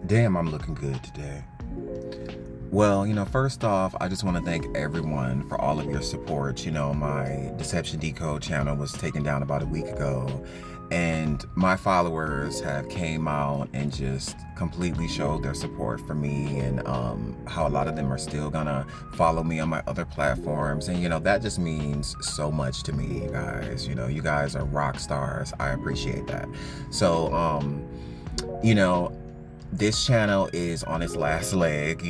Damn, I'm looking good today. Well, first off, I just want to thank everyone for all of your support. My Deception Decode channel was taken down about a week ago, and my followers have came out and just completely showed their support for me, and how a lot of them are still gonna follow me on my other platforms. And that just means so much to me, you guys. You guys are rock stars. I appreciate that. So you know this channel is on its last leg.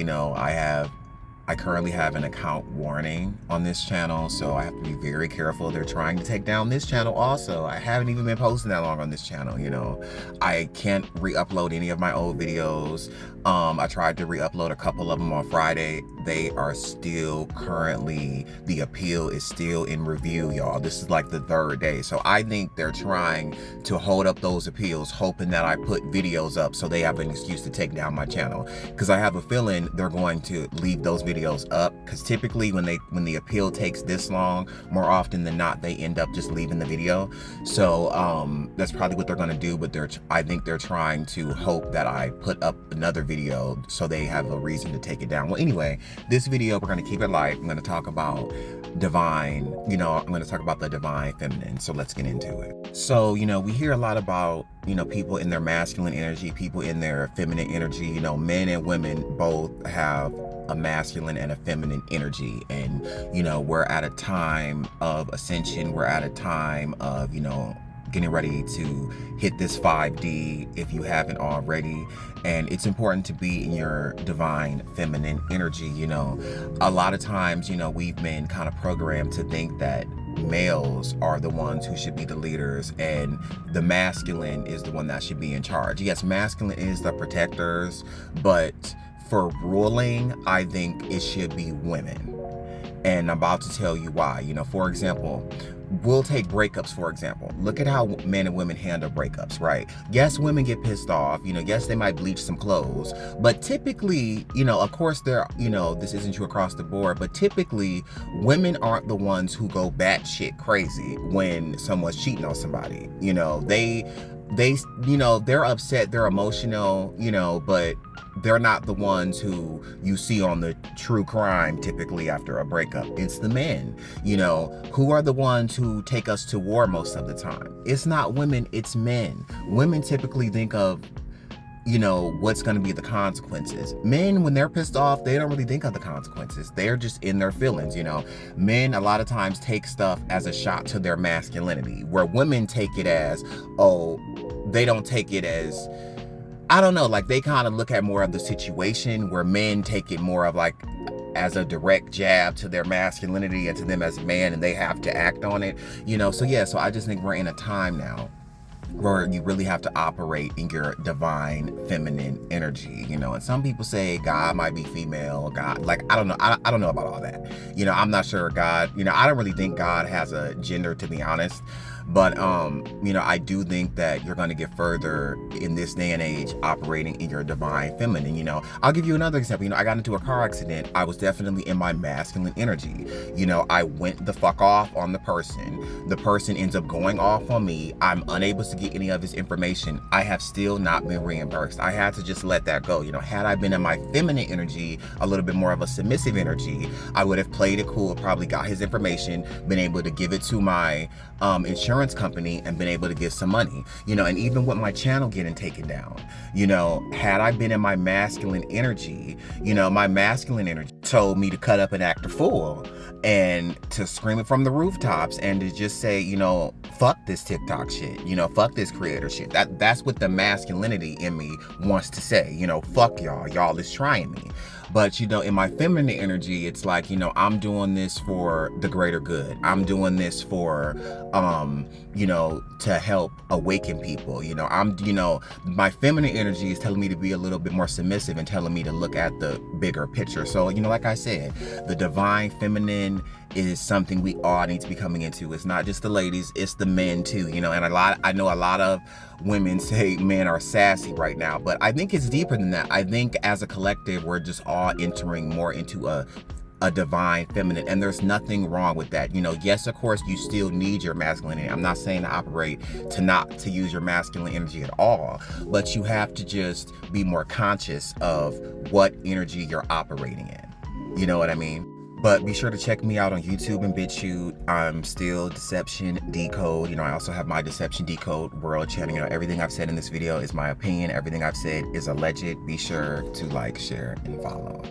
I currently have an account warning on this channel, so I have to be very careful. They're trying to take down this channel also. I haven't even been posting that long on this channel. I can't re-upload any of my old videos. I tried to re-upload a couple of them on Friday. They are still currently, the appeal is still in review, y'all. This is like the third day. So I think they're trying to hold up those appeals, hoping that I put videos up so they have an excuse to take down my channel. Because I have a feeling they're going to leave those videos up, because typically when the appeal takes this long, more often than not, they end up just leaving the video. So that's probably what they're going to do, but I think they're trying to hope that I put up another video so they have a reason to take it down. Well, anyway, this video, we're going to keep it light. I'm going to talk about divine, I'm going to talk about the divine feminine. So let's get into it. So, we hear a lot about, people in their masculine energy, people in their feminine energy. Men and women both have a masculine and a feminine energy. And, we're at a time of ascension. We're at a time of, getting ready to hit this 5D if you haven't already. And it's important to be in your divine feminine energy. A lot of times, we've been kind of programmed to think that males are the ones who should be the leaders and the masculine is the one that should be in charge. Yes, masculine is the protectors, but for ruling, I think it should be women. And I'm about to tell you why. For example, we'll take breakups, for example. Look at how men and women handle breakups, right? Yes, women get pissed off. Yes, they might bleach some clothes. But typically, of course, this isn't true across the board, but typically, women aren't the ones who go batshit crazy when someone's cheating on somebody. They're upset, they're emotional, but they're not the ones who you see on the true crime typically after a breakup. It's the men, who are the ones who take us to war most of the time. It's not women, it's men. Women typically think of, what's going to be the consequences. Men, when they're pissed off, they don't really think of the consequences. They're just in their feelings. Men a lot of times take stuff as a shot to their masculinity, where women take it as, they don't take it as, I don't know, like they kind of look at more of the situation, where men take it more of like as a direct jab to their masculinity and to them as a man, and they have to act on it, so I just think we're in a time now where you really have to operate in your divine feminine energy, and some people say God might be female, God, like, I don't know. I don't know about all that. I'm not sure God, I don't really think God has a gender, to be honest. But, I do think that you're going to get further in this day and age operating in your divine feminine. I'll give you another example. I got into a car accident. I was definitely in my masculine energy. I went the fuck off on the person. The person ends up going off on me. I'm unable to get any of his information. I have still not been reimbursed. I had to just let that go. Had I been in my feminine energy, a little bit more of a submissive energy, I would have played it cool, probably got his information, been able to give it to my insurance company and been able to get some money, and even with my channel getting taken down, had I been in my masculine energy, my masculine energy told me to cut up and act a fool and to scream it from the rooftops and to just say, fuck this TikTok shit, fuck this creator shit. That's what the masculinity in me wants to say, fuck y'all is trying me. But, in my feminine energy, it's like, I'm doing this for the greater good. I'm doing this for, to help awaken people. My feminine energy is telling me to be a little bit more submissive and telling me to look at the bigger picture. So, like I said, the divine feminine is something we all need to be coming into. It's not just the ladies, it's the men too, and I know a lot of women say men are sassy right now, but I think it's deeper than that. I think as a collective, we're just all entering more into a a divine feminine, and there's nothing wrong with that. Yes, of course, you still need your masculinity. I'm not saying to operate not to use your masculine energy at all, but you have to just be more conscious of what energy you're operating in. You know what I mean? But be sure to check me out on YouTube and BitChute. I'm still Deception Decode. I also have my Deception Decode World channel. Everything I've said in this video is my opinion. Everything I've said is alleged. Be sure to like, share, and follow.